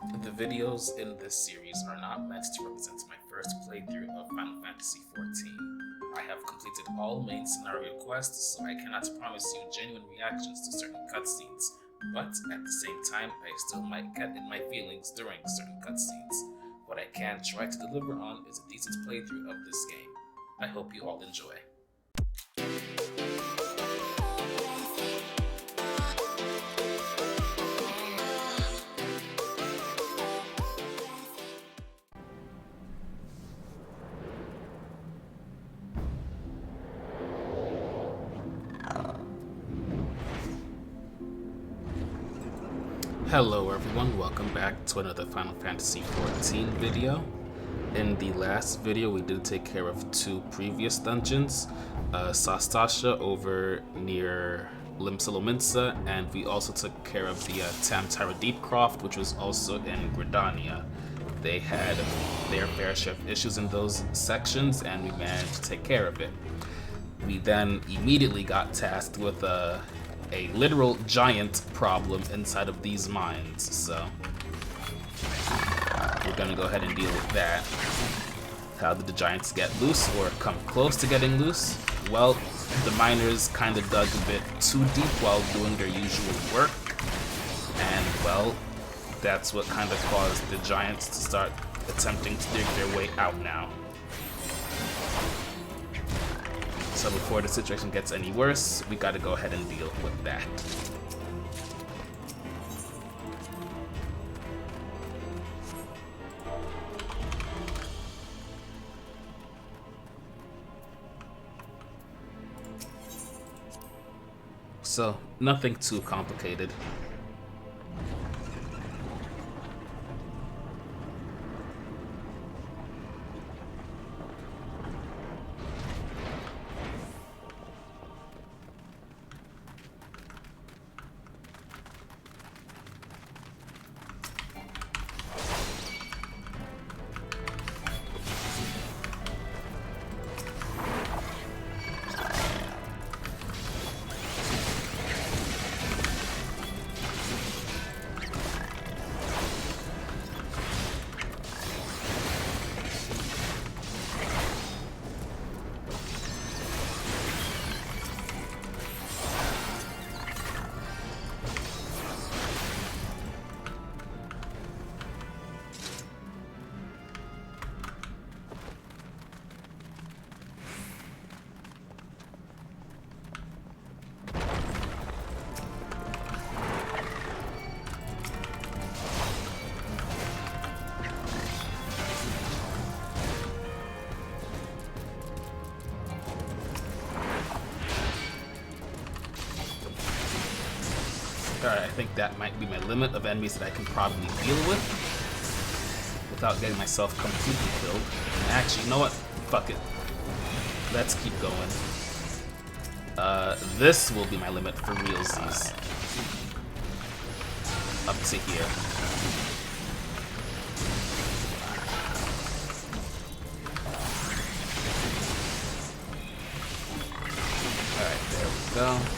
The videos in this series are not meant to represent my first playthrough of Final Fantasy XIV. I have completed all main scenario quests, so I cannot promise you genuine reactions to certain cutscenes, but at the same time, I still might get in my feelings during certain cutscenes. What I can try to deliver on is a decent playthrough of this game. I hope you all enjoy. Hello everyone, welcome back to another Final Fantasy XIV video. In the last video we did take care of two previous dungeons, Sastasha over near Limsa, and we also took care of the Tamtara Deepcroft, which was also in Gridania. They had their fair share of issues in those sections and we managed to take care of it. We then immediately got tasked with a literal giant problem inside of these mines, so we're gonna go ahead and deal with that. How did the giants get loose or come close to getting loose? Well, the miners kind of dug a bit too deep while doing their usual work, and well, that's what kind of caused the giants to start attempting to dig their way out now. So before the situation gets any worse, we gotta go ahead and deal with that. So, nothing too complicated. Alright, I think that might be my limit of enemies that I can probably deal with without getting myself completely killed. Actually, you know what? Fuck it. Let's keep going. This will be my limit for realsies. Up to here. Alright, there we go.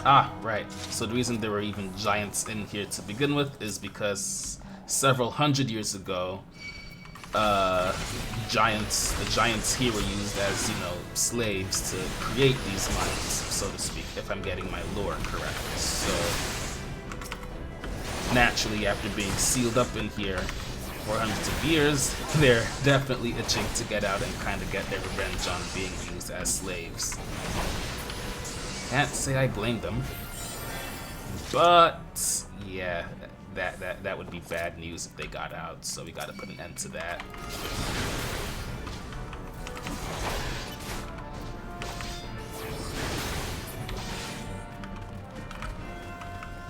Ah, right. So the reason there were even giants in here to begin with is because several hundred years ago, the giants here were used as, slaves to create these mines, so to speak, if I'm getting my lore correct. So, naturally, after being sealed up in here for hundreds of years, they're definitely itching to get out and kind of get their revenge on being used as slaves. Can't say I blame them, but yeah, that would be bad news if they got out, so we gotta put an end to that.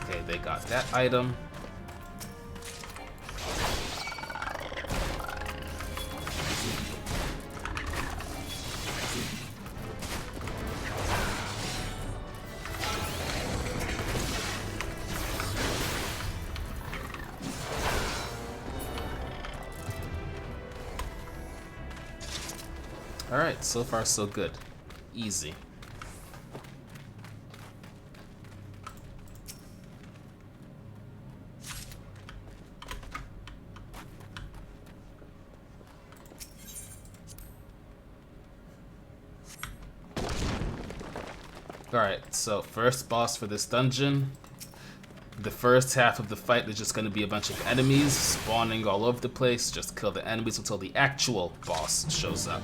Okay, they got that item. Alright, so far so good. Easy. Alright, so first boss for this dungeon. The first half of the fight, there's just going to be a bunch of enemies spawning all over the place. Just kill the enemies until the actual boss shows up.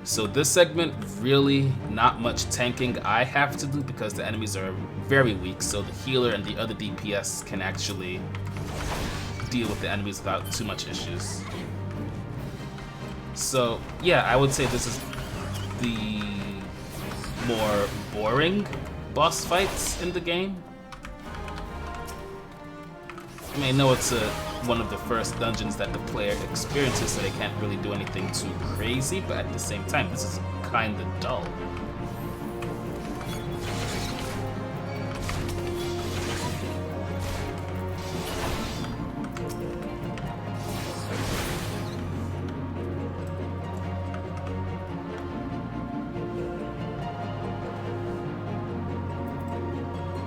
So this segment, really not much tanking I have to do because the enemies are very weak, so the healer and the other DPS can actually deal with the enemies without too much issues. So yeah, I would say this is the more boring boss fights in the game. I mean, I know it's one of the first dungeons that the player experiences, so they can't really do anything too crazy, but at the same time, this is kinda dull.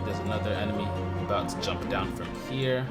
There's another enemy about to jump down from here.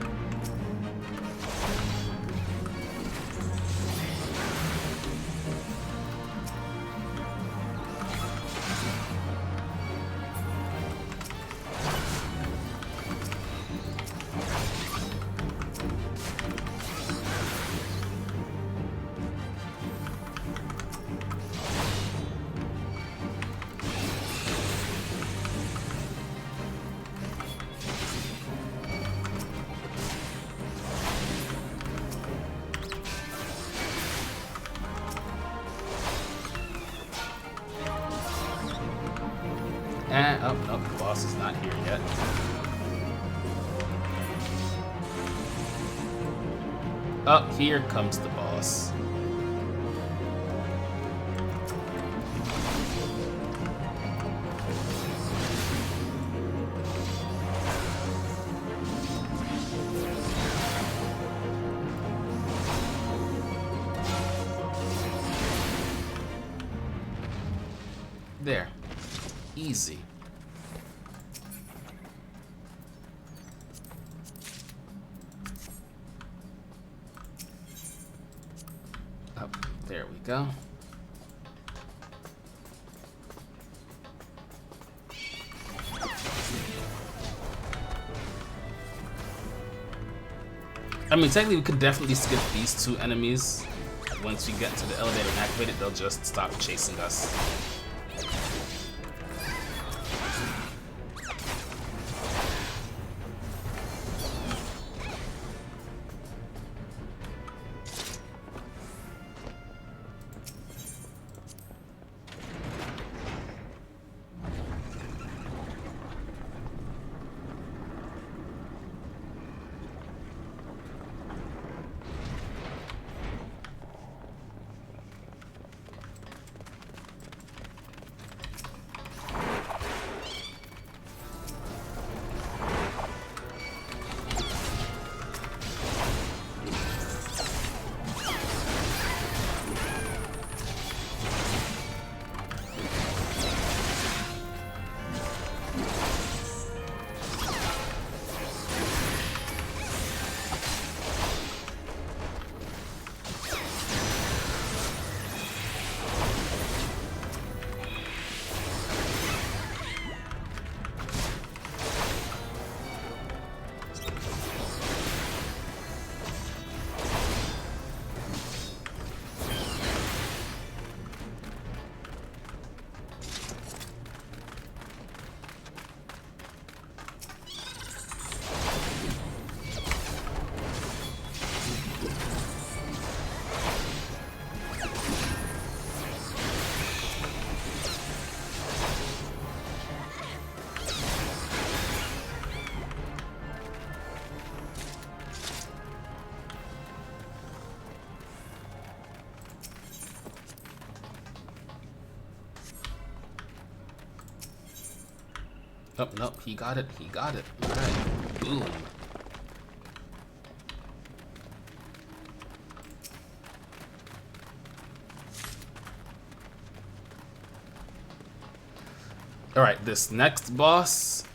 Oh, no, the boss is not here yet. Oh, here comes the boss. There. Easy. Oh, there we go. I mean, technically we could definitely skip these two enemies. Once we get to the elevator and activate it, they'll just stop chasing us. Oh, no, he got it. He got it. All right. Boom. Alright, this next boss,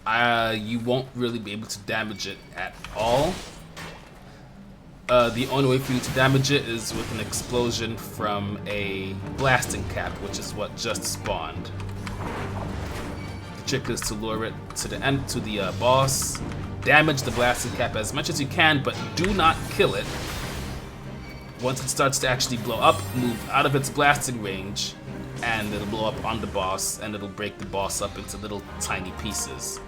you won't really be able to damage it at all. The only way for you to damage it is with an explosion from a blasting cap, which is what just spawned. The trick is to lure it to the end, to the boss, damage the blasting cap as much as you can, but do not kill it. Once it starts to actually blow up, move out of its blasting range, and it'll blow up on the boss, and it'll break the boss up into little tiny pieces.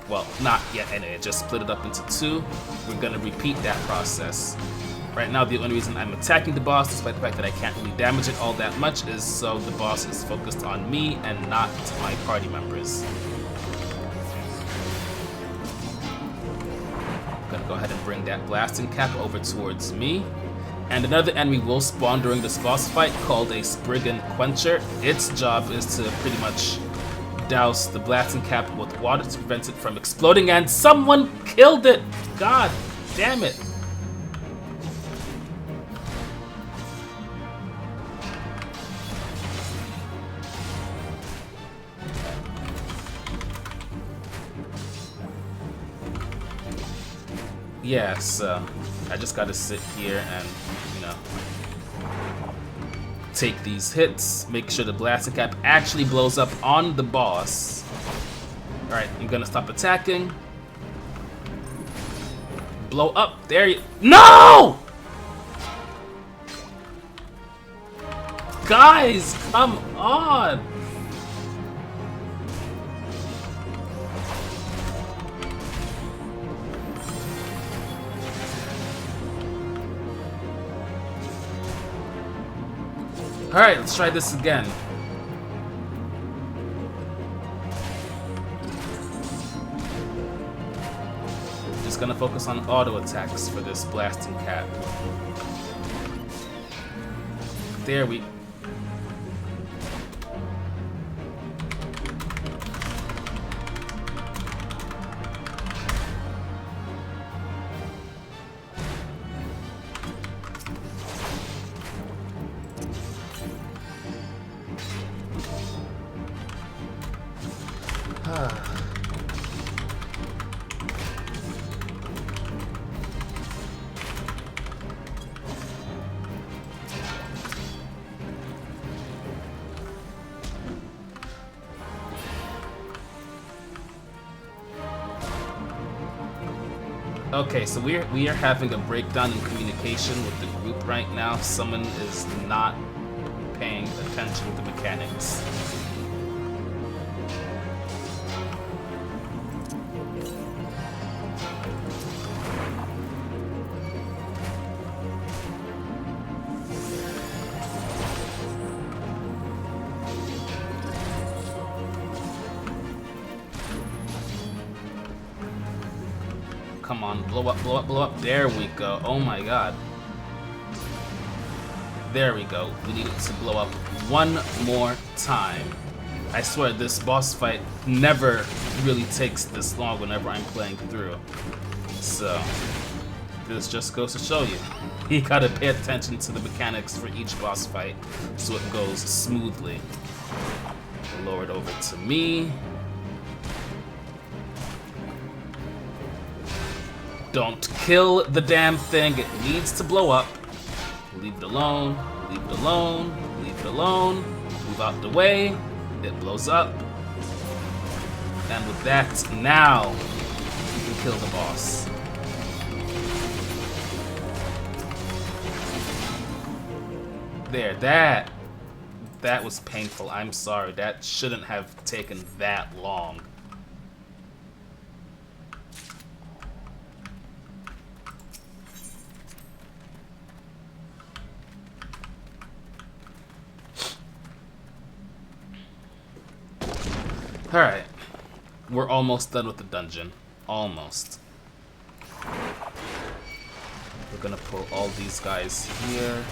Well, not yet anyway, just split it up into two. We're gonna repeat that process. Right now, the only reason I'm attacking the boss, despite the fact that I can't really damage it all that much, is so the boss is focused on me and not my party members. Gonna go ahead and bring that blasting cap over towards me. And another enemy will spawn during this boss fight called a Spriggan Quencher. Its job is to pretty much douse the blasting cap with water to prevent it from exploding, and someone killed it! God damn it! Yeah, so I just gotta sit here and, you know, take these hits, make sure the blasting cap actually blows up on the boss. Alright, I'm gonna stop attacking. Blow up, there you— No! Guys, come on! Alright, let's try this again. Just gonna focus on auto attacks for this blasting cap. There we— Okay, so we are having a breakdown in communication with the group right now. Someone is not paying attention to mechanics. Come on, blow up, blow up, blow up. There we go. Oh my god. There we go. We need it to blow up one more time. I swear this boss fight never really takes this long whenever I'm playing through. So, this just goes to show you. You gotta pay attention to the mechanics for each boss fight so it goes smoothly. Lower it over to me. Don't kill the damn thing. It needs to blow up. Leave it alone. Leave it alone. Leave it alone. Move out the way. It blows up. And with that, now you can kill the boss. There, that was painful. I'm sorry. That shouldn't have taken that long. Alright, we're almost done with the dungeon. Almost. We're gonna pull all these guys here.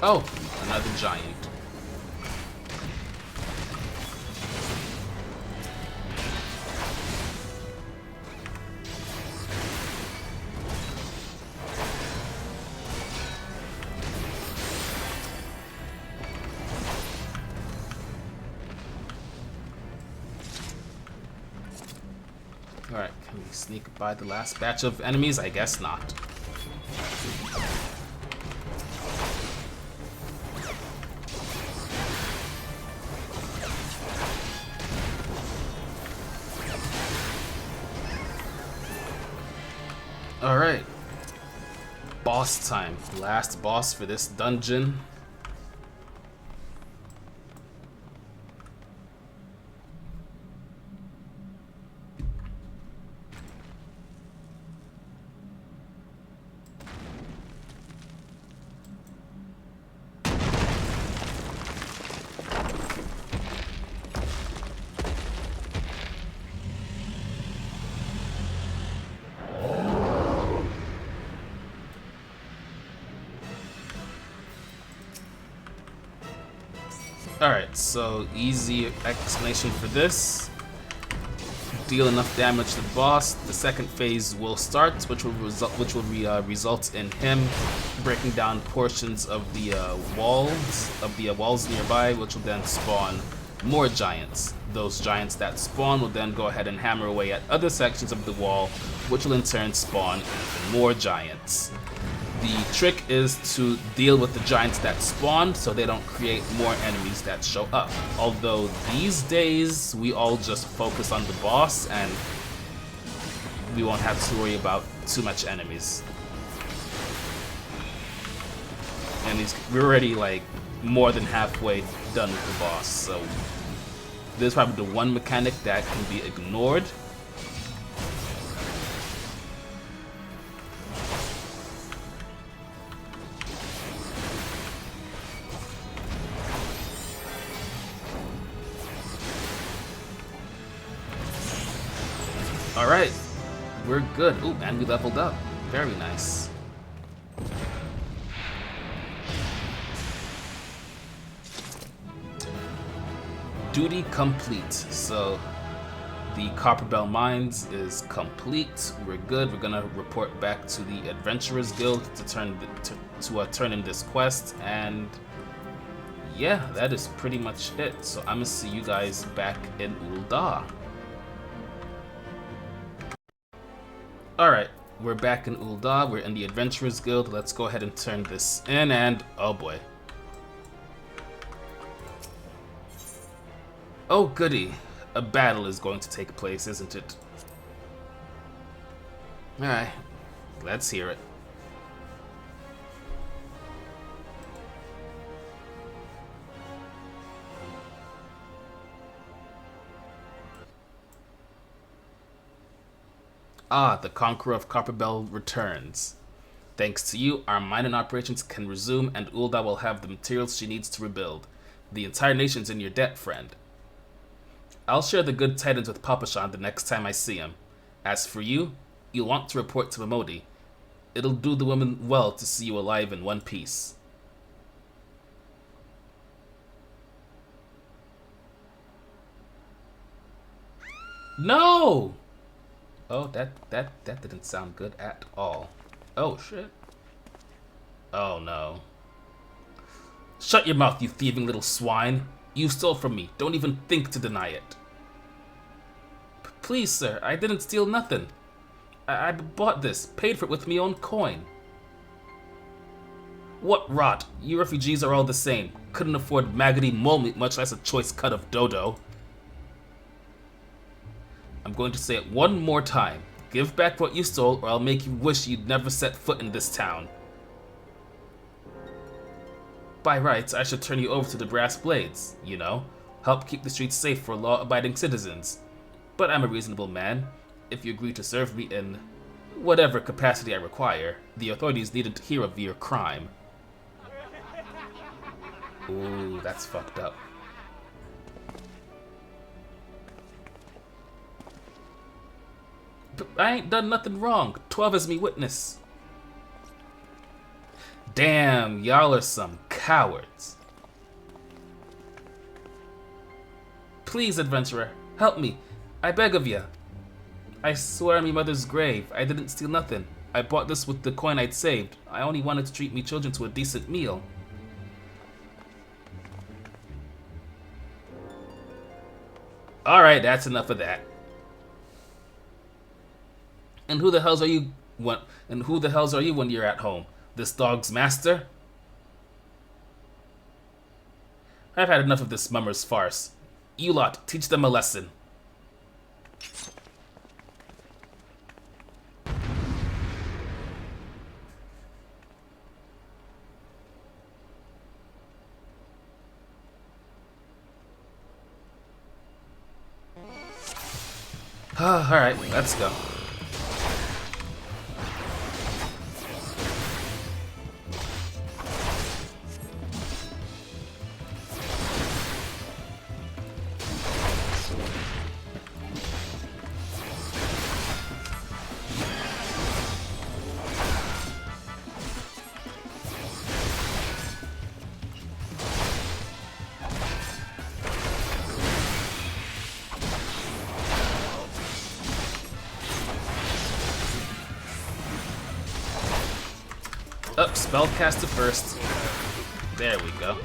Oh, another giant. Alright, can we sneak by the last batch of enemies? I guess not. Alright. Boss time. Last boss for this dungeon. Alright, so easy explanation for this. Deal enough damage to the boss, the second phase will start, which will result in him breaking down portions of the walls nearby, which will then spawn more giants. Those giants that spawn will then go ahead and hammer away at other sections of the wall, which will in turn spawn even more giants. The trick is to deal with the giants that spawn so they don't create more enemies that show up. Although these days we all just focus on the boss and we won't have to worry about too much enemies. And we're already like more than halfway done with the boss, so this is probably the one mechanic that can be ignored. Alright, we're good. Ooh, and we leveled up. Very nice. Duty complete. So the Copperbell Mines is complete. We're good. We're gonna report back to the Adventurers Guild to turn in this quest, and yeah, that is pretty much it. So I'm gonna see you guys back in Ul'dah. Alright, we're back in Ul'dah, we're in the Adventurers Guild. Let's go ahead and turn this in, and oh boy. Oh goody, a battle is going to take place, isn't it? Alright, let's hear it. Ah, the Conqueror of Copperbell returns. Thanks to you, our mining operations can resume and Ul'dah will have the materials she needs to rebuild. The entire nation's in your debt, friend. I'll share the good tidings with Papashan the next time I see him. As for you, you'll want to report to Mamodi. It'll do the women well to see you alive in one piece. No! Oh, that didn't sound good at all. Oh, shit. Oh, no. Shut your mouth, you thieving little swine. You stole from me. Don't even think to deny it. Please, sir, I didn't steal nothing. I bought this, paid for it with me own coin. What rot. You refugees are all the same. Couldn't afford maggoty mole meat, much less a choice cut of dodo. I'm going to say it one more time. Give back what you stole, or I'll make you wish you'd never set foot in this town. By rights, I should turn you over to the Brass Blades, you know, help keep the streets safe for law-abiding citizens. But I'm a reasonable man. If you agree to serve me in whatever capacity I require, the authorities needn't hear of your crime. Ooh, that's fucked up. But I ain't done nothing wrong. 12 is me witness. Damn, y'all are some Cowards. Please, adventurer, help me. I beg of you. I swear on me mother's grave, I didn't steal nothing. I bought this with the coin I'd saved. I only wanted to treat me children to a decent meal. Alright, that's enough of that. And who the hells are you when you're at home? This dog's master? I've had enough of this mummer's farce. You lot, teach them a lesson. Alright, let's go. Up, spellcaster first. There we go.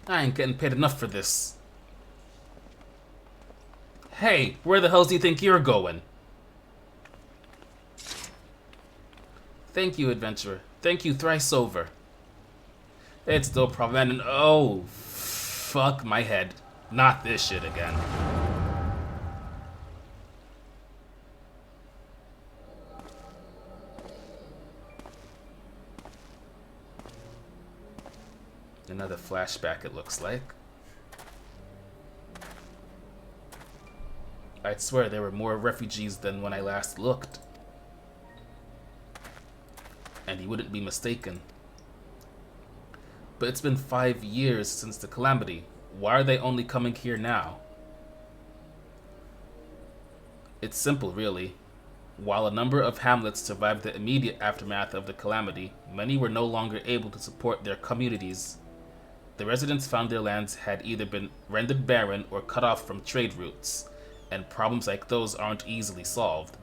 I ain't getting paid enough for this. Hey, where the hell do you think you're going? Thank you, adventurer. Thank you thrice over. It's no problem. And oh, fuck my head. Not this shit again. Another flashback, it looks like. I'd swear there were more refugees than when I last looked. And you wouldn't be mistaken. But it's been 5 years since the calamity. Why are they only coming here now? It's simple, really. While a number of hamlets survived the immediate aftermath of the calamity, many were no longer able to support their communities. The residents found their lands had either been rendered barren or cut off from trade routes, and problems like those aren't easily solved.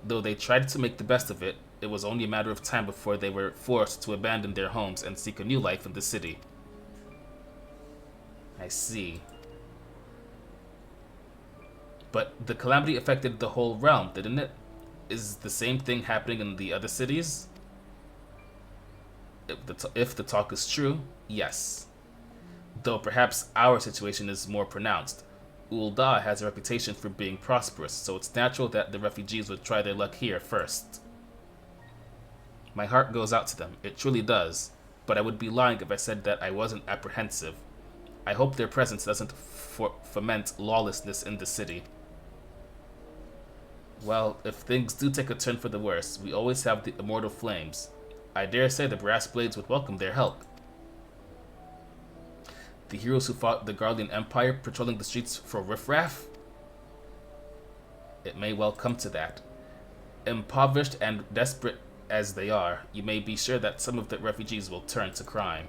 Though they tried to make the best of it, it was only a matter of time before they were forced to abandon their homes and seek a new life in the city. I see. But the calamity affected the whole realm, didn't it? Is the same thing happening in the other cities? If the talk is true, yes. Though perhaps our situation is more pronounced. Ul'dah has a reputation for being prosperous, so it's natural that the refugees would try their luck here first. My heart goes out to them, it truly does, but I would be lying if I said that I wasn't apprehensive. I hope their presence doesn't foment lawlessness in the city. Well, if things do take a turn for the worse, we always have the immortal flames. I dare say the brass blades would welcome their help. The heroes who fought the Guardian Empire patrolling the streets for riffraff? It may well come to that. Impoverished and desperate as they are, you may be sure that some of the refugees will turn to crime.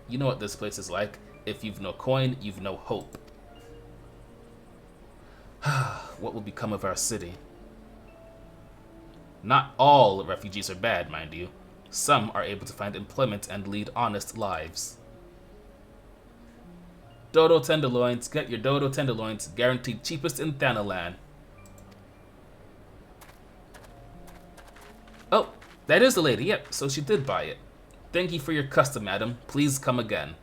You know what this place is like. If you've no coin, you've no hope. What will become of our city? Not all refugees are bad, mind you. Some are able to find employment and lead honest lives. Dodo tenderloins, get your dodo tenderloins, guaranteed cheapest in Thanalan. Oh, that is the lady, yep, so she did buy it. Thank you for your custom, madam. Please come again.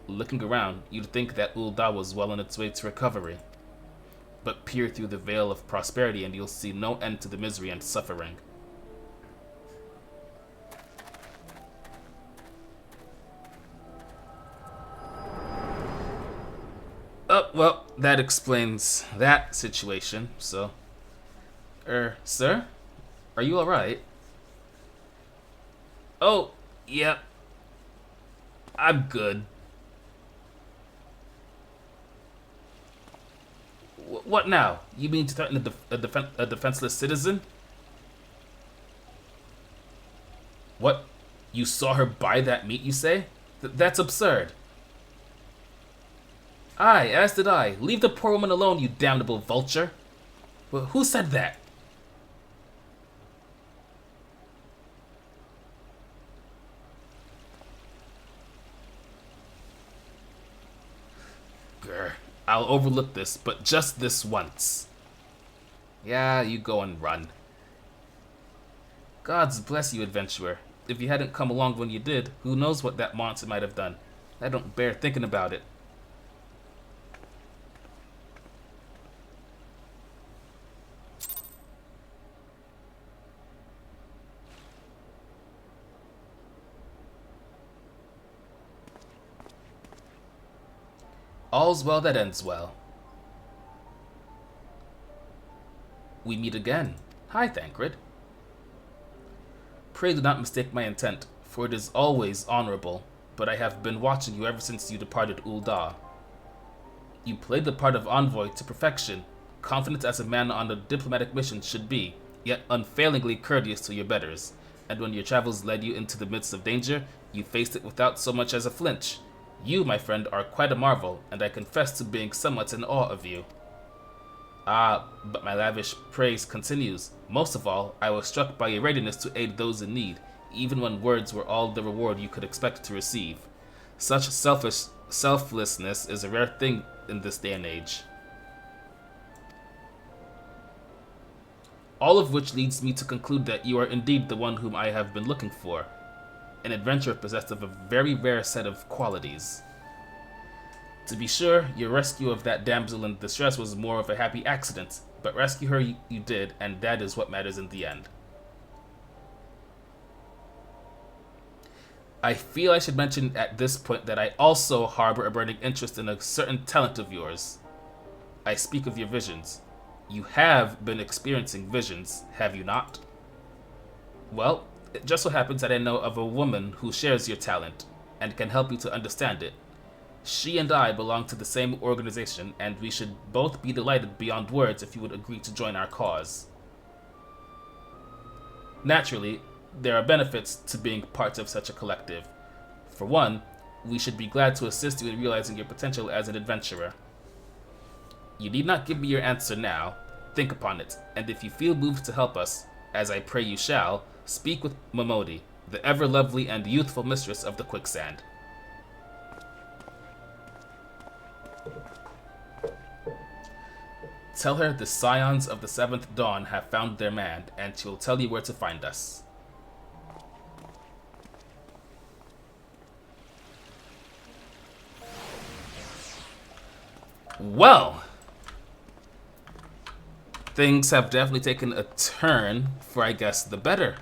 Looking around, you'd think that Ul'dah was well on its way to recovery. But peer through the veil of prosperity and you'll see no end to the misery and suffering. Oh, well, that explains that situation, so... sir? Are you alright? Oh, yep. I'm good. What now? You mean to threaten a defenseless citizen? What? You saw her buy that meat, you say? That's absurd. Aye, as did I. Leave the poor woman alone, you damnable vulture. Well, who said that? Grr. I'll overlook this, but just this once. Yeah, you go and run. Gods bless you, adventurer. If you hadn't come along when you did, who knows what that monster might have done. I don't bear thinking about it. All's well that ends well. We meet again. Hi, Thancred. Pray do not mistake my intent, for it is always honorable, but I have been watching you ever since you departed Ul'dah. You played the part of envoy to perfection, confident as a man on a diplomatic mission should be, yet unfailingly courteous to your betters, and when your travels led you into the midst of danger, you faced it without so much as a flinch. You, my friend, are quite a marvel, and I confess to being somewhat in awe of you. Ah, but my lavish praise continues. Most of all, I was struck by your readiness to aid those in need, even when words were all the reward you could expect to receive. Such selflessness is a rare thing in this day and age. All of which leads me to conclude that you are indeed the one whom I have been looking for. An adventurer possessed of a very rare set of qualities. To be sure, your rescue of that damsel in distress was more of a happy accident, but rescue her you did, and that is what matters in the end. I feel I should mention at this point that I also harbor a burning interest in a certain talent of yours. I speak of your visions. You have been experiencing visions, have you not? Well, it just so happens that I know of a woman who shares your talent, and can help you to understand it. She and I belong to the same organization, and we should both be delighted beyond words if you would agree to join our cause. Naturally, there are benefits to being part of such a collective. For one, we should be glad to assist you in realizing your potential as an adventurer. You need not give me your answer now. Think upon it, and if you feel moved to help us, as I pray you shall, speak with Momodi, the ever-lovely and youthful mistress of the quicksand. Tell her the Scions of the 7th Dawn have found their man, and she'll tell you where to find us. Well, things have definitely taken a turn for, I guess, the better.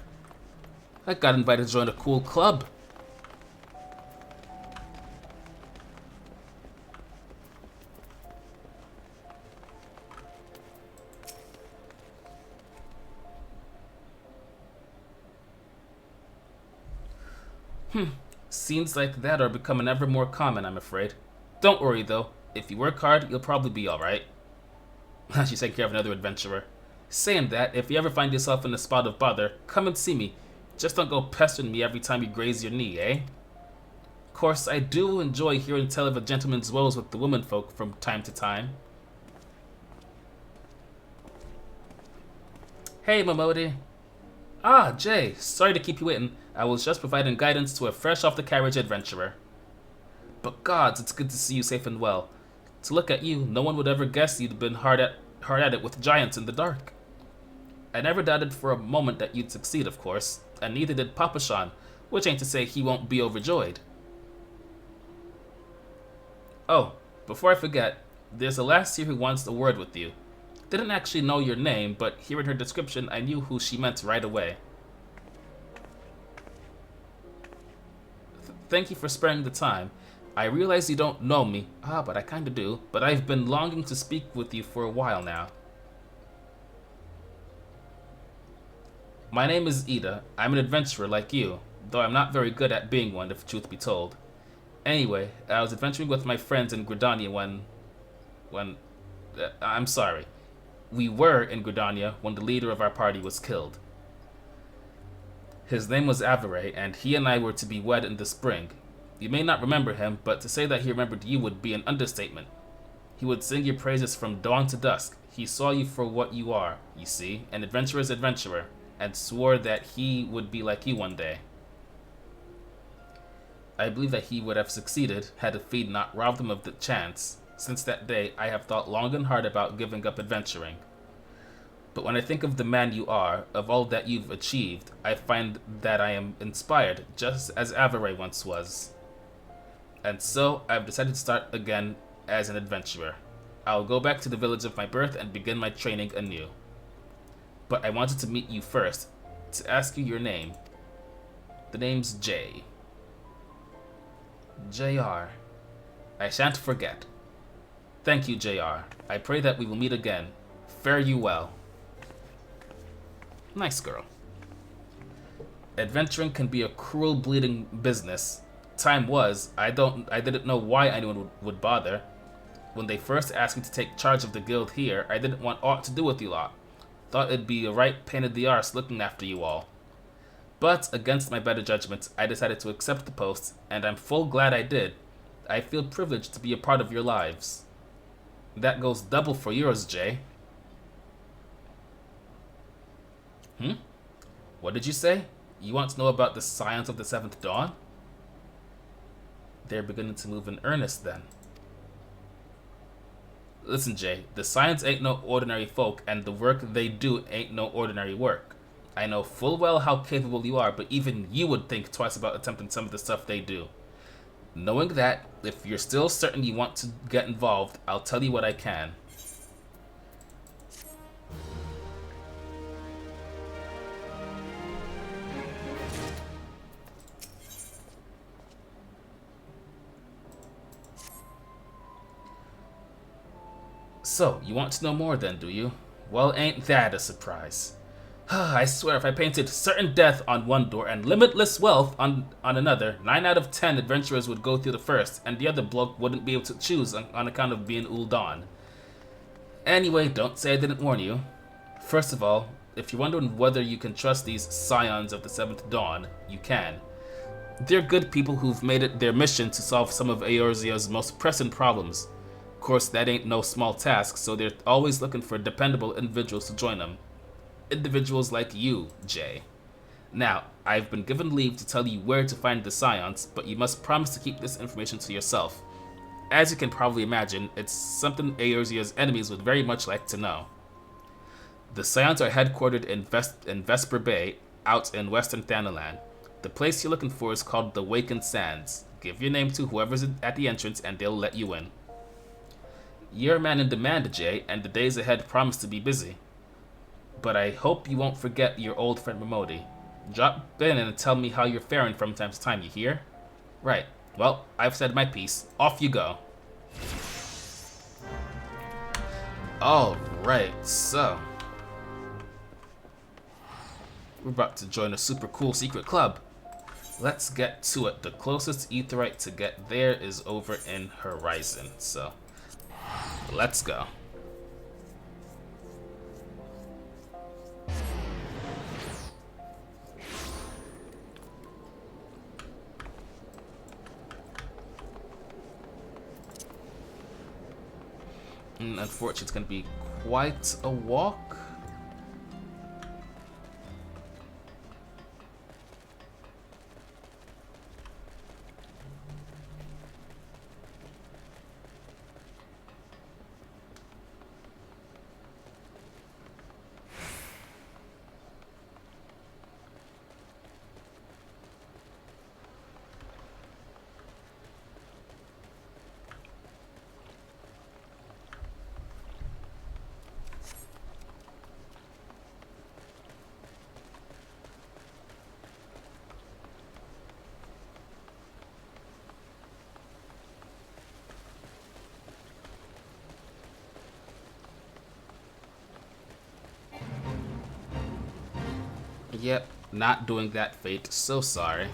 I got invited to join a cool club. Scenes like that are becoming ever more common, I'm afraid. Don't worry, though. If you work hard, you'll probably be alright. She's taking care of another adventurer. Saying that, if you ever find yourself in a spot of bother, come and see me. Just don't go pestering me every time you graze your knee, eh? Of course, I do enjoy hearing tell of a gentleman's woes with the womenfolk from time to time. Hey, Momodi. Ah, Jay, sorry to keep you waiting. I was just providing guidance to a fresh-off-the-carriage adventurer. But gods, it's good to see you safe and well. To look at you, no one would ever guess you'd been hard at it with giants in the dark. I never doubted for a moment that you'd succeed, of course, and neither did Papa Sean, which ain't to say he won't be overjoyed. Oh, before I forget, there's a lass here who wants a word with you. Didn't actually know your name, but hearing her description, I knew who she meant right away. Thank you for sparing the time. I realize you don't know me, but I kinda do, but I've been longing to speak with you for a while now. My name is Ida. I'm an adventurer like you, though I'm not very good at being one, if truth be told. Anyway, I was adventuring with my friends in Gridania when... I'm sorry. We were in Gridania when the leader of our party was killed. His name was Avare, and he and I were to be wed in the spring. You may not remember him, but to say that he remembered you would be an understatement. He would sing your praises from dawn to dusk. He saw you for what you are, you see, an adventurer's adventurer, and swore that he would be like you one day. I believe that he would have succeeded had the feed not robbed him of the chance. Since that day, I have thought long and hard about giving up adventuring. But when I think of the man you are, of all that you've achieved, I find that I am inspired, just as Avare once was. And so, I've decided to start again as an adventurer. I'll go back to the village of my birth and begin my training anew. But I wanted to meet you first, to ask you your name. The name's Jay. JR. I shan't forget. Thank you, JR. I pray that we will meet again. Fare you well. Nice girl. Adventuring can be a cruel, bleeding business. Time was, I didn't know why anyone would bother. When they first asked me to take charge of the guild here, I didn't want aught to do with you lot. Thought it'd be a right pain in the arse looking after you all. But, against my better judgment, I decided to accept the post, and I'm full glad I did. I feel privileged to be a part of your lives. That goes double for yours, Jay. What did you say? You want to know about the Scions of the Seventh Dawn? They're beginning to move in earnest, then. Listen, Jay, the Scions ain't no ordinary folk, and the work they do ain't no ordinary work. I know full well how capable you are, but even you would think twice about attempting some of the stuff they do. Knowing that, if you're still certain you want to get involved, I'll tell you what I can. So, you want to know more then, do you? Well, ain't that a surprise? I swear if I painted certain death on one door and limitless wealth on another, 9 out of 10 adventurers would go through the first, and the other bloke wouldn't be able to choose on account of being Ul'Dawn. Anyway, don't say I didn't warn you. First of all, if you're wondering whether you can trust these Scions of the Seventh Dawn, you can. They're good people who've made it their mission to solve some of Eorzea's most pressing problems. Of course, that ain't no small task, so they're always looking for dependable individuals to join them. Individuals like you, Jay. Now, I've been given leave to tell you where to find the Scions, but you must promise to keep this information to yourself. As you can probably imagine, it's something Eorzea's enemies would very much like to know. The Scions are headquartered in Vesper Bay, out in western Thanalan. The place you're looking for is called the Wakened Sands. Give your name to whoever's at the entrance and they'll let you in. You're a man in demand, Jay, and the days ahead promise to be busy. But I hope you won't forget your old friend Momodi. Drop in and tell me how you're faring from time to time, you hear? Right. Well, I've said my piece. Off you go. Alright, so... we're about to join a super cool secret club. Let's get to it. The closest aetheryte to get there is over in Horizon, so... let's go. Unfortunately, it's going to be quite a walk. Yep, not doing that, Fate. So sorry.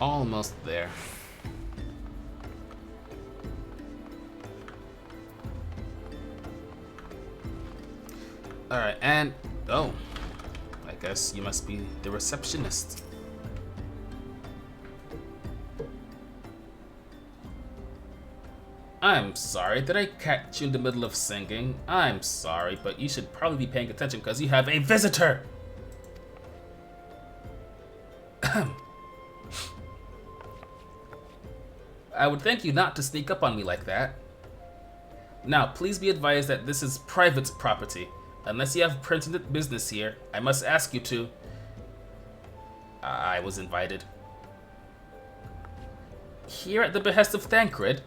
Almost there. Alright, and... oh. I guess you must be the receptionist. I'm sorry, did I catch you in the middle of singing? I'm sorry, but you should probably be paying attention because you have a visitor! I would thank you not to sneak up on me like that. Now, please be advised that this is private property. Unless you have pertinent business here, I must ask you to... I was invited. Here at the behest of Thancred?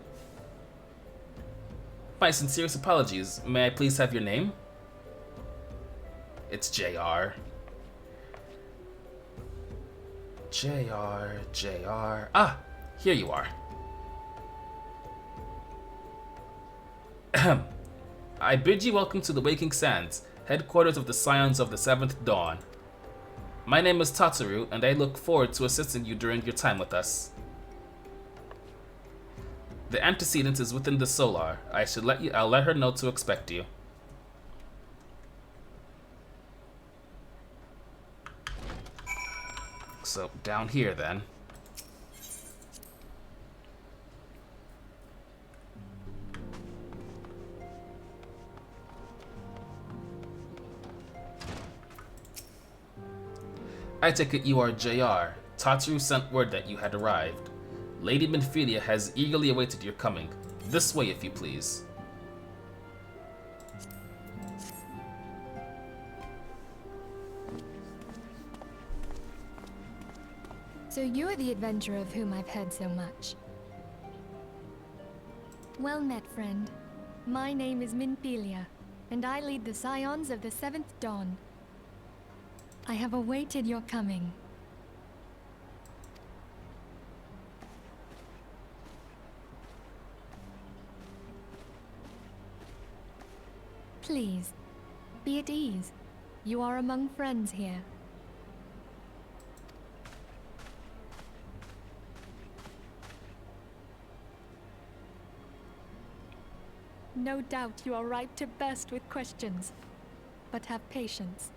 My sincerest apologies. May I please have your name? It's JR. JR. Ah, here you are. I bid you welcome to the Waking Sands, headquarters of the Scions of the 7th Dawn. My name is Tataru, and I look forward to assisting you during your time with us. The antecedent is within the Solar. I'll let her know to expect you. So, down here then. I take it you are JR. Tataru sent word that you had arrived. Lady Minfilia has eagerly awaited your coming. This way, if you please. So you're the adventurer of whom I've heard so much. Well met, friend. My name is Minfilia, and I lead the Scions of the 7th Dawn. I have awaited your coming. Please, be at ease. You are among friends here. No doubt you are ripe to burst with questions. But have patience.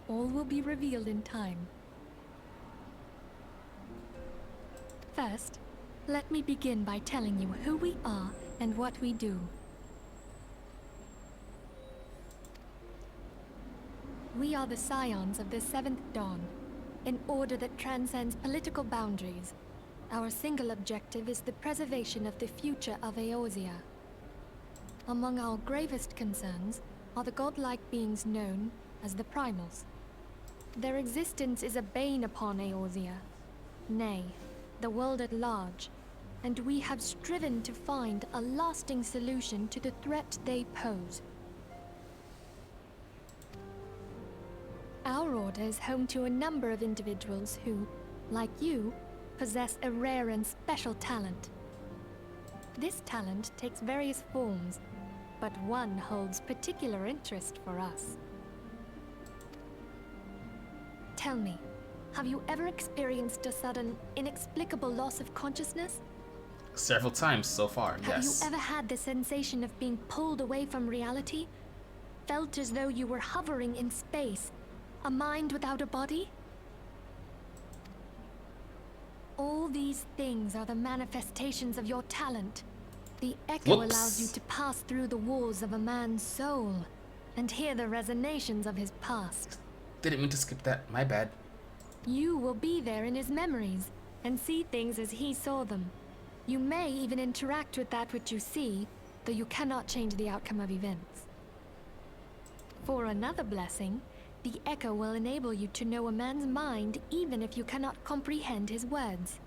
All will be revealed in time. First, let me begin by telling you who we are and what we do. We are the Scions of the 7th Dawn, an order that transcends political boundaries. Our single objective is the preservation of the future of Eorzea. Among our gravest concerns are the godlike beings known as the Primals. Their existence is a bane upon Eorzea, nay, the world at large, and we have striven to find a lasting solution to the threat they pose. Our order is home to a number of individuals who, like you, possess a rare and special talent. This talent takes various forms, but one holds particular interest for us. Tell me, have you ever experienced a sudden, inexplicable loss of consciousness? Several times so far, yes. Have you ever had the sensation of being pulled away from reality? Felt as though you were hovering in space, a mind without a body? All these things are the manifestations of your talent. The echo allows you to pass through the walls of a man's soul and hear the resonations of his past. Didn't mean to skip that, my bad. You will be there in his memories and see things as he saw them. You may even interact with that which you see, though you cannot change the outcome of events. For another blessing, the echo will enable you to know a man's mind even if you cannot comprehend his words.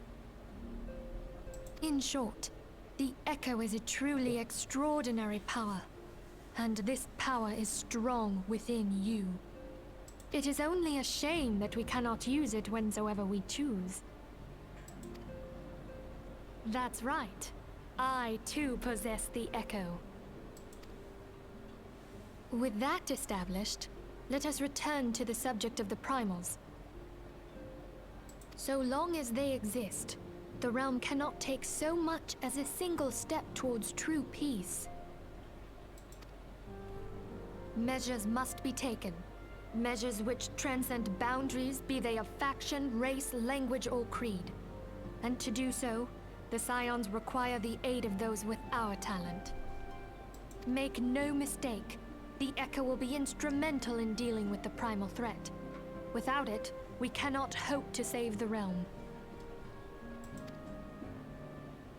In short, The Echo is a truly extraordinary power, and this power is strong within you. It is only a shame that we cannot use it whensoever we choose. That's right. I too possess the Echo. With that established, let us return to the subject of the Primals. So long as they exist, the realm cannot take so much as a single step towards true peace. Measures must be taken. Measures which transcend boundaries, be they of faction, race, language, or creed. And to do so, the Scions require the aid of those with our talent. Make no mistake, the Echo will be instrumental in dealing with the primal threat. Without it, we cannot hope to save the realm.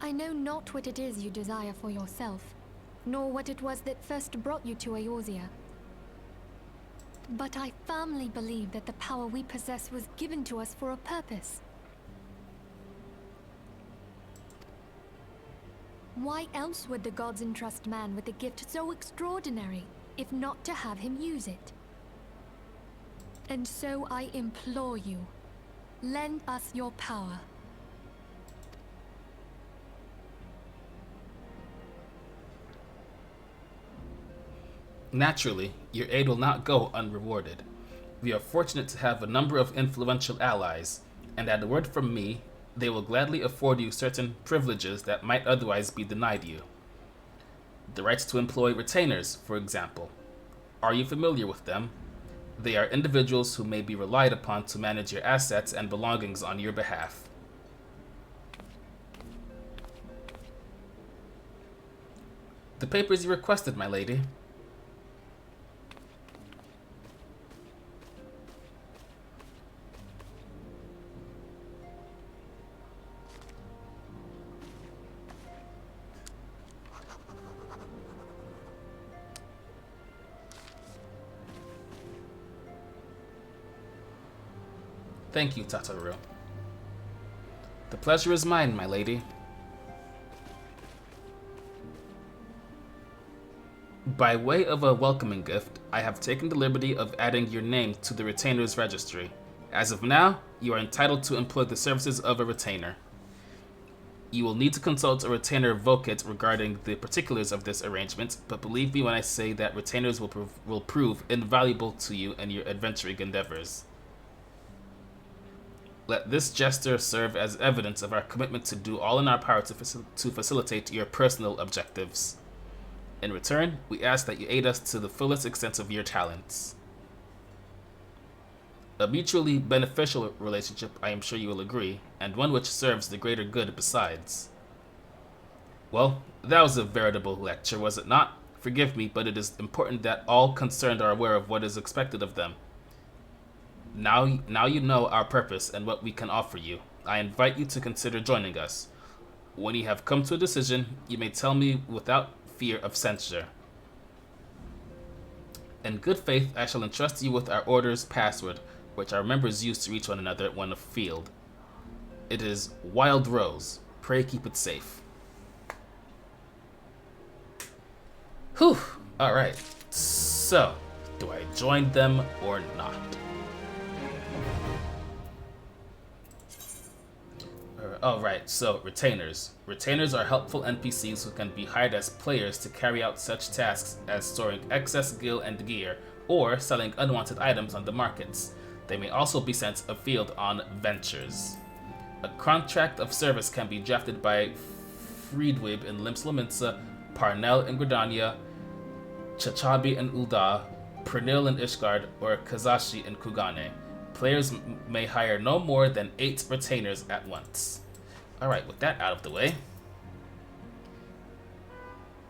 I know not what it is you desire for yourself, nor what it was that first brought you to Eorzea. But I firmly believe that the power we possess was given to us for a purpose. Why else would the gods entrust man with a gift so extraordinary, if not to have him use it? And so I implore you, lend us your power. Naturally, your aid will not go unrewarded. We are fortunate to have a number of influential allies, and at a word from me, they will gladly afford you certain privileges that might otherwise be denied you. The rights to employ retainers, for example. Are you familiar with them? They are individuals who may be relied upon to manage your assets and belongings on your behalf. The papers you requested, my lady. Thank you, Tataru. The pleasure is mine, my lady. By way of a welcoming gift, I have taken the liberty of adding your name to the retainer's registry. As of now, you are entitled to employ the services of a retainer. You will need to consult a retainer advocate regarding the particulars of this arrangement, but believe me when I say that retainers will prove invaluable to you in your adventuring endeavors. Let this gesture serve as evidence of our commitment to do all in our power to facilitate your personal objectives. In return, we ask that you aid us to the fullest extent of your talents. A mutually beneficial relationship, I am sure you will agree, and one which serves the greater good besides. Well, that was a veritable lecture, was it not? Forgive me, but it is important that all concerned are aware of what is expected of them. Now you know our purpose and what we can offer you. I invite you to consider joining us. When you have come to a decision, you may tell me without fear of censure. In good faith, I shall entrust you with our order's password, which our members use to reach one another when afield. It is Wild Rose. Pray keep it safe. Whew! Alright, so, do I join them or not? Alright, so retainers. Retainers are helpful NPCs who can be hired as players to carry out such tasks as storing excess gil and gear, or selling unwanted items on the markets. They may also be sent afield on ventures. A contract of service can be drafted by Friedwib in Limslominsa, Parnell in Gridania, Chachabi in Ulda, Pernil in Ishgard, or Kazashi in Kugane. Players may hire no more than 8 retainers at once. Alright, with that out of the way,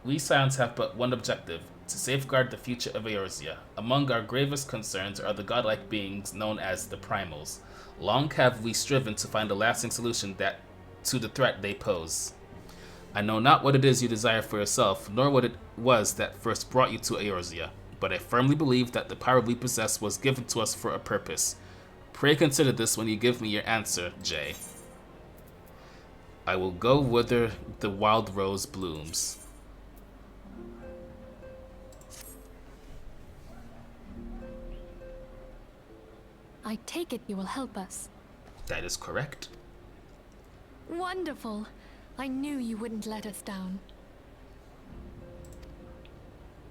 we Scions have but one objective, to safeguard the future of Eorzea. Among our gravest concerns are the godlike beings known as the Primals. Long have we striven to find a lasting solution to the threat they pose. I know not what it is you desire for yourself, nor what it was that first brought you to Eorzea, but I firmly believe that the power we possess was given to us for a purpose. Pray consider this when you give me your answer, Jay. I will go whither the wild rose blooms. I take it you will help us. That is correct. Wonderful. I knew you wouldn't let us down.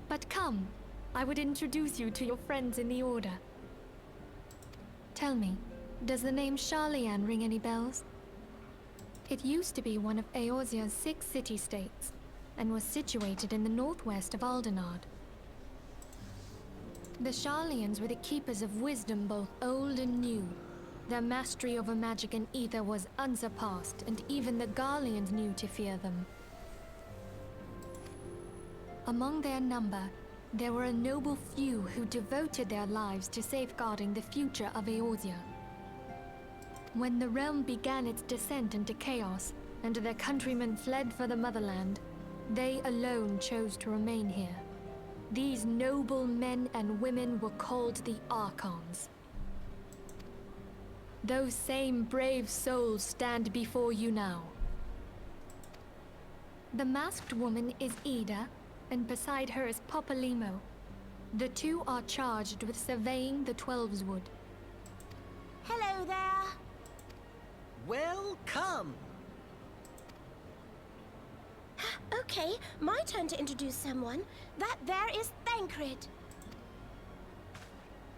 But come, I would introduce you to your friends in the Order. Tell me, does the name Sharlayan ring any bells? It used to be one of Eorzea's 6 city-states, and was situated in the northwest of Aldenard. The Sharlayans were the keepers of wisdom both old and new. Their mastery over magic and ether was unsurpassed, and even the Garleans knew to fear them. Among their number, there were a noble few who devoted their lives to safeguarding the future of Eorzea. When the realm began its descent into chaos, and their countrymen fled for the motherland, they alone chose to remain here. These noble men and women were called the Archons. Those same brave souls stand before you now. The masked woman is Ida, and beside her is Popalimo. The two are charged with surveying the Twelveswood. Hello there. Welcome. Okay, my turn to introduce someone. That there is Thancred.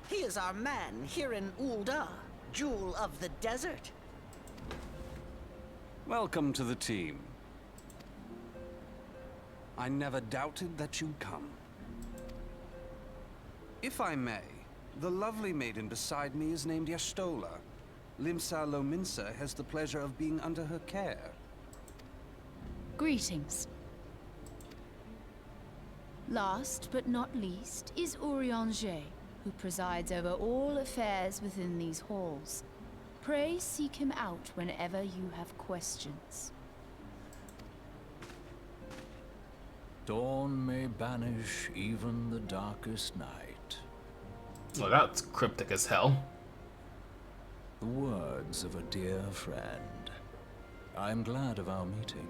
He is our man here in Ul'dah, Jewel of the Desert. Welcome to the team. I never doubted that you'd come. If I may, the lovely maiden beside me is named Y'shtola. Limsa Lominsa has the pleasure of being under her care. Greetings. Last but not least is Eorzea, who presides over all affairs within these halls. Pray seek him out whenever you have questions. Dawn may banish even the darkest night. Well, that's cryptic as hell. The words of a dear friend. I'm glad of our meeting.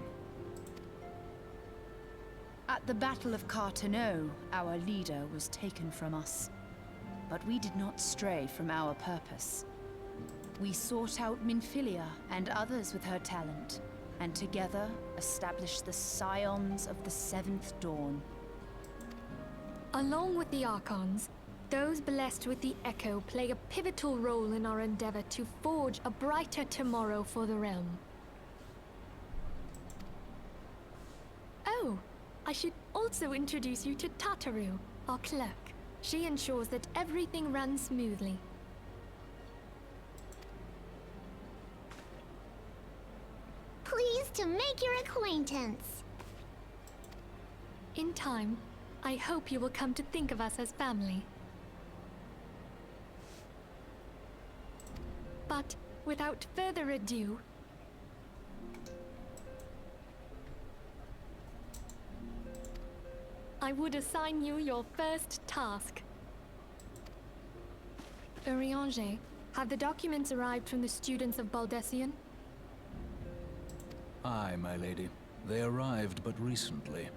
At the Battle of Carteneau, our leader was taken from us. But we did not stray from our purpose. We sought out Minfilia and others with her talent, and together established the Scions of the 7th Dawn. Along with the Archons, those blessed with the Echo play a pivotal role in our endeavor to forge a brighter tomorrow for the realm. Oh, I should also introduce you to Tataru, our clerk. She ensures that everything runs smoothly. Pleased to make your acquaintance. In time, I hope you will come to think of us as family. But without further ado, I would assign you your first task. Eorzea, have the documents arrived from the students of Baldesion? Aye, my lady. They arrived but recently.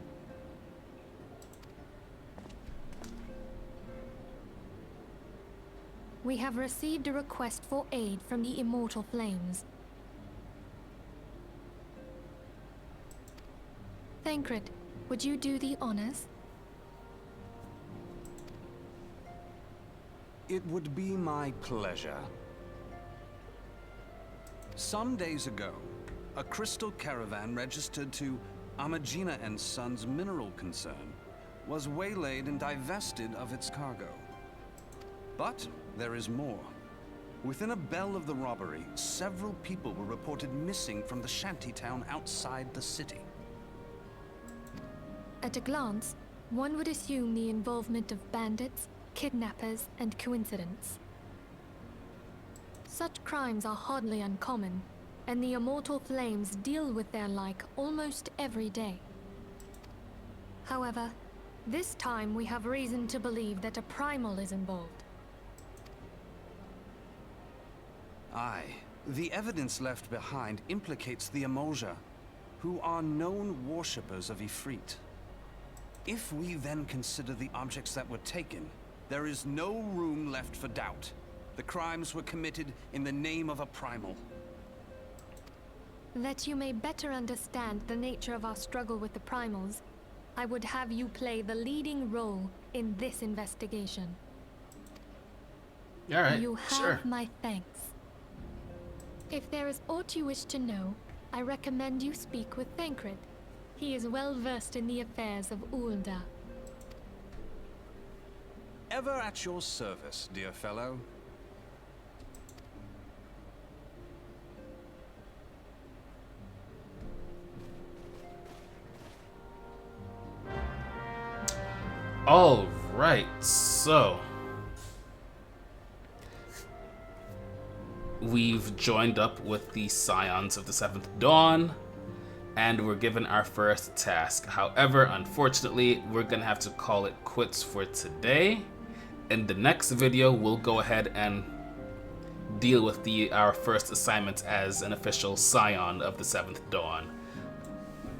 We have received a request for aid from the Immortal Flames. Thancred, would you do the honors? It would be my pleasure. Some days ago, a crystal caravan registered to Amagina and Sons mineral concern was waylaid and divested of its cargo. But there is more. Within a bell of the robbery, several people were reported missing from the shantytown outside the city. At a glance, one would assume the involvement of bandits, kidnappers, and coincidence. Such crimes are hardly uncommon, and the Immortal Flames deal with their like almost every day. However, this time we have reason to believe that a Primal is involved. Aye, The evidence left behind implicates the Eorzea, who are known worshippers of Ifrit. If we then consider the objects that were taken, there is no room left for doubt. The crimes were committed in the name of a Primal. That you may better understand the nature of our struggle with the Primals, I would have you play the leading role in this investigation. Alright, You have sure. my thanks. If there is aught you wish to know, I recommend you speak with Thancred. He is well versed in the affairs of Ulda. Ever at your service, dear fellow. All right, so we've joined up with the Scions of the Seventh Dawn, and we're given our first task. However, unfortunately, we're gonna have to call it quits for today. In the next video, we'll go ahead and deal with our first assignment as an official Scion of the Seventh Dawn.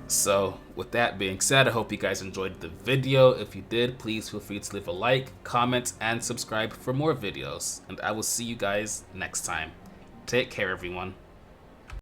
So, with that being said, I hope you guys enjoyed the video. If you did, please feel free to leave a like, comment, and subscribe for more videos. And I will see you guys next time. Take care, everyone.